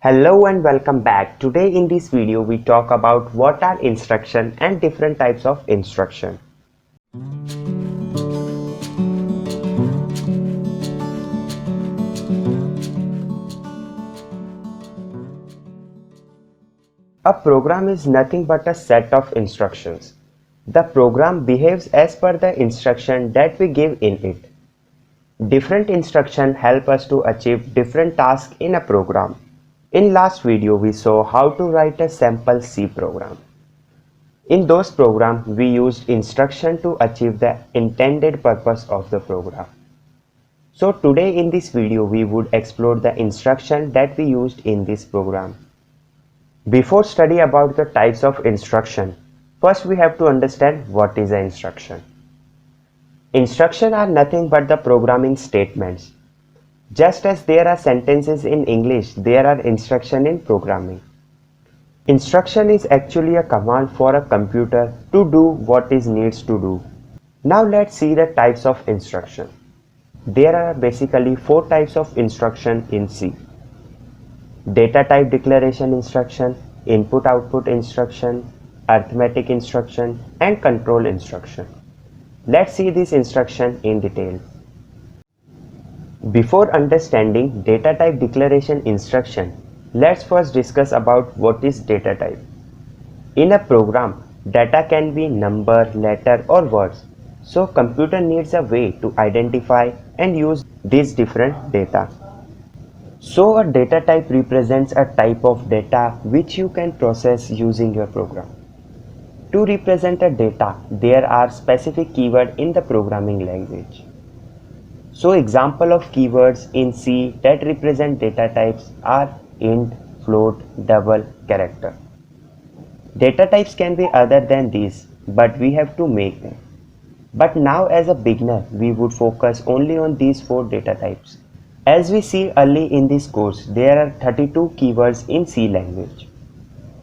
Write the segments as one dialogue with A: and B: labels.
A: Hello and welcome back. Today in this video we talk about what are instruction and different types of instruction. A program is nothing but a set of instructions. The program behaves as per the instruction that we give in it. Different instructions help us to achieve different tasks in a program. In last video we saw how to write a sample C program. In those programs, we used instruction to achieve the intended purpose of the program. So today in this video, we would explore the instruction that we used in this program. Before study about the types of instruction, first we have to understand what is an instruction. Instructions are nothing but the programming statements. Just as there are sentences in English, there are instructions in programming. Instruction is actually a command for a computer to do what it needs to do. Now let's see the types of instruction. There are basically 4 types of instruction in C. Data type declaration instruction, input-output instruction, arithmetic instruction, and control instruction. Let's see this instruction in detail. Before understanding data type declaration instruction, let's first discuss about what is data type. In a program, data can be number, letter or words. So computer needs a way to identify and use these different data. So a data type represents a type of data which you can process using your program. To represent a data, there are specific keywords in the programming language. So example of keywords in C that represent data types are int, float, double, character. Data types can be other than these, but we have to make them. But now as a beginner, we would focus only on these 4 data types. As we see early in this course, there are 32 keywords in C language.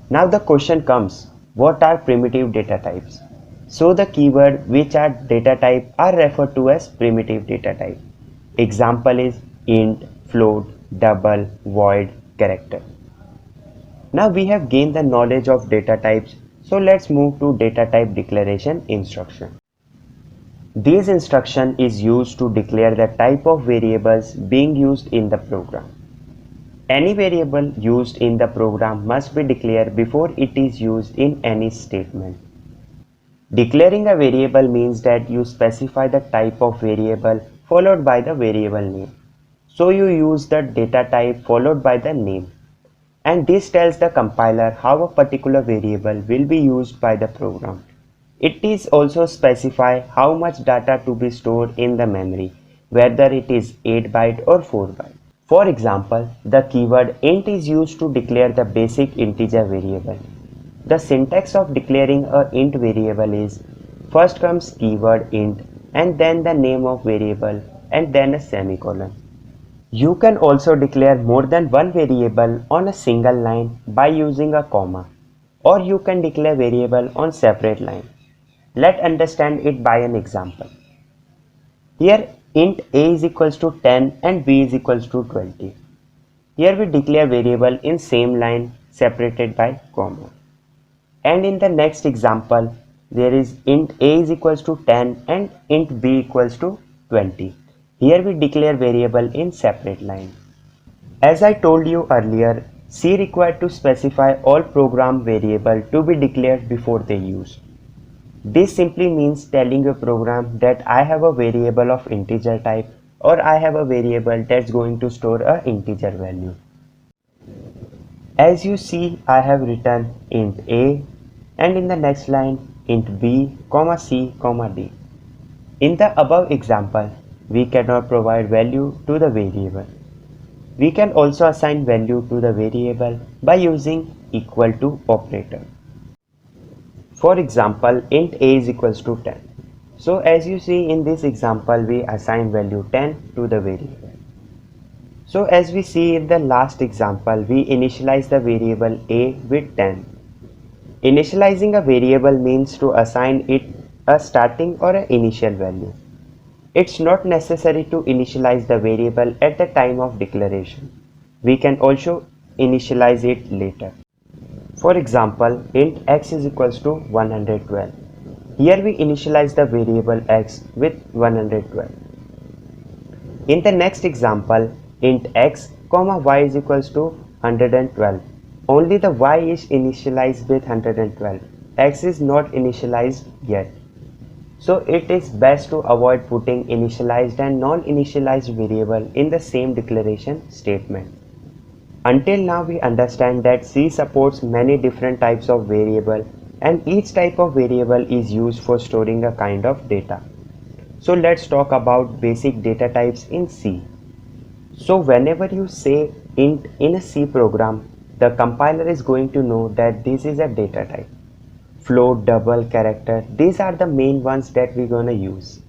A: Now the question comes, what are primitive data types? So the keyword which are data type are referred to as primitive data type. Example is int, float, double, void, character. Now we have gained the knowledge of data types, so let's move to data type declaration instruction. This instruction is used to declare the type of variables being used in the program. Any variable used in the program must be declared before it is used in any statement. Declaring a variable means that you specify the type of variable followed by the variable name. So you use the data type followed by the name. And this tells the compiler how a particular variable will be used by the program. It is also specify how much data to be stored in the memory, whether it is 8 byte or 4 byte. For example, the keyword int is used to declare the basic integer variable. The syntax of declaring a int variable is first comes keyword int and then the name of variable and then a semicolon. You can also declare more than one variable on a single line by using a comma, or you can declare variable on separate line. Let's understand it by an example. Here int a is equals to 10 and b is equals to 20. Here we declare variable in same line separated by comma. And in the next example, there is int a is equals to 10 and int b equals to 20. Here we declare variable in separate line. As I told you earlier, C required to specify all program variable to be declared before they use. This simply means telling your program that I have a variable of integer type or I have a variable that's going to store a integer value. As you see, I have written int a and in the next line int b, c, d. In the above example, we cannot provide value to the variable. We can also assign value to the variable by using equal to operator. For example, int a is equals to 10. So as you see in this example, we assign value 10 to the variable. So as we see in the last example, we initialize the variable a with 10. Initializing a variable means to assign it a starting or an initial value. It's not necessary to initialize the variable at the time of declaration. We can also initialize it later. For example, int x is equals to 112. Here we initialize the variable x with 112. In the next example, int x comma y is equals to 112. Only the y is initialized with 112. X is not initialized yet. So it is best to avoid putting initialized and non-initialized variable in the same declaration statement. Until now we understand that C supports many different types of variable and each type of variable is used for storing a kind of data. So let's talk about basic data types in C. So whenever you say int in a C program, the compiler is going to know that this is a data type. Float, double, character, these are the main ones that we're gonna use.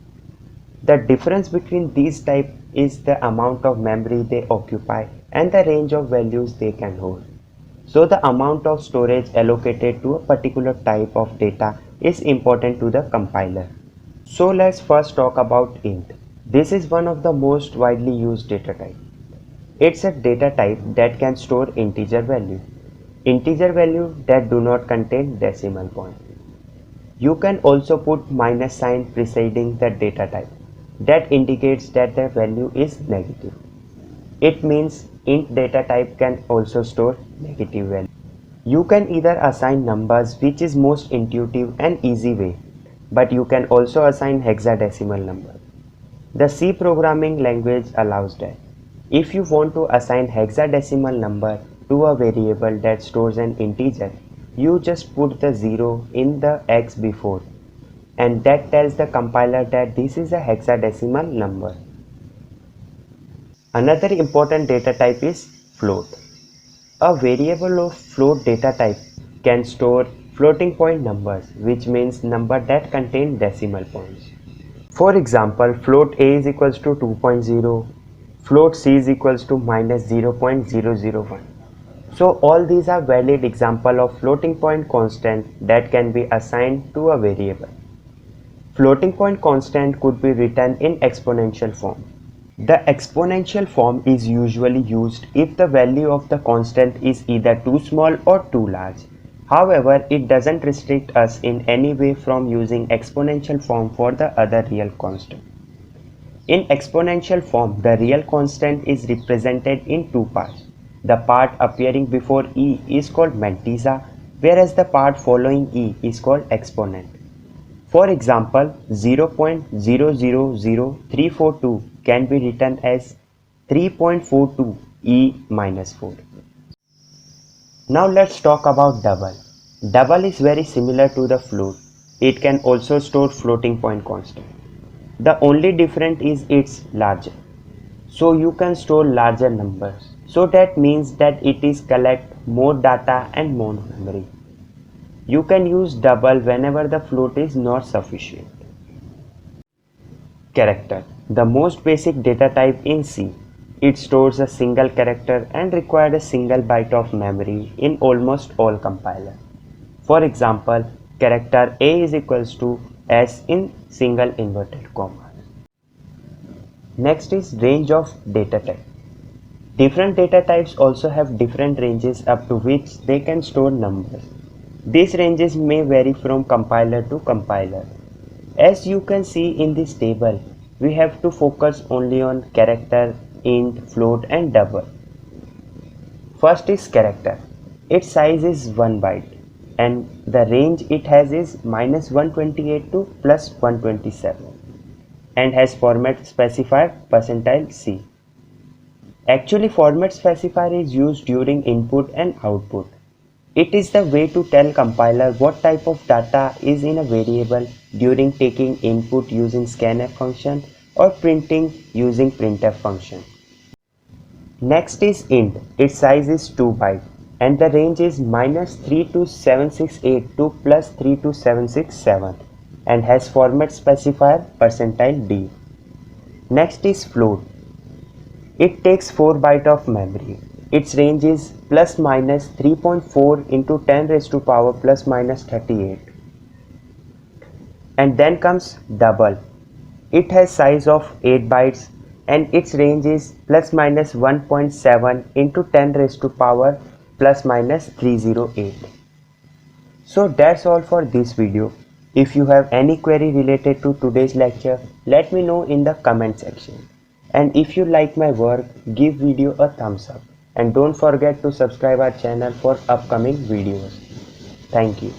A: The difference between these types is the amount of memory they occupy and the range of values they can hold. So the amount of storage allocated to a particular type of data is important to the compiler. So let's first talk about int. This is one of the most widely used data type. It's a data type that can store integer value. Integer value that do not contain decimal point. You can also put minus sign preceding the data type. That indicates that the value is negative. It means int data type can also store negative value. You can either assign numbers, which is most intuitive and easy way, but you can also assign hexadecimal number. The C programming language allows that. If you want to assign hexadecimal number to a variable that stores an integer, you just put the 0 in the x before, and that tells the compiler that this is a hexadecimal number. Another important data type is float. A variable of float data type can store floating point numbers, which means number that contain decimal points. For example, float a is equals to 2.0, float c is equals to minus 0.001. So all these are valid example of floating point constant that can be assigned to a variable. Floating point constant could be written in exponential form. The exponential form is usually used if the value of the constant is either too small or too large. However, it doesn't restrict us in any way from using exponential form for the other real constant. In exponential form, the real constant is represented in two parts. The part appearing before e is called mantissa, whereas the part following e is called exponent. For example, 0.000342 can be written as 3.42 e minus 4. Now let's talk about double. Double is very similar to the float. It can also store floating point constant. The only difference is it's larger. So you can store larger numbers. So that means that it is collect more data and more memory. You can use double whenever the float is not sufficient. Character, the most basic data type in C. It stores a single character and requires a single byte of memory in almost all compilers. For example, character A is equals to S in single inverted commas. Next is range of data type. Different data types also have different ranges up to which they can store numbers. These ranges may vary from compiler to compiler. As you can see in this table, we have to focus only on character, int, float and double. First is character. Its size is 1 byte and the range it has is -128 to +127 and has format specifier %C. Actually, format specifier is used during input and output. It is the way to tell compiler what type of data is in a variable during taking input using scanf function or printing using printf function. Next is int. Its size is 2 byte and the range is -32768 to +32767 and has format specifier %D. Next is float. It takes 4 byte of memory. Its range is ±3.4 into 10 raised to power ±38. And then comes double. It has size of 8 bytes and its range is plus minus 1.7 into 10 raised to power plus minus 308. So that's all for this video. If you have any query related to today's lecture, let me know in the comment section. And if you like my work, give video a thumbs up and don't forget to subscribe our channel for upcoming videos. Thank you.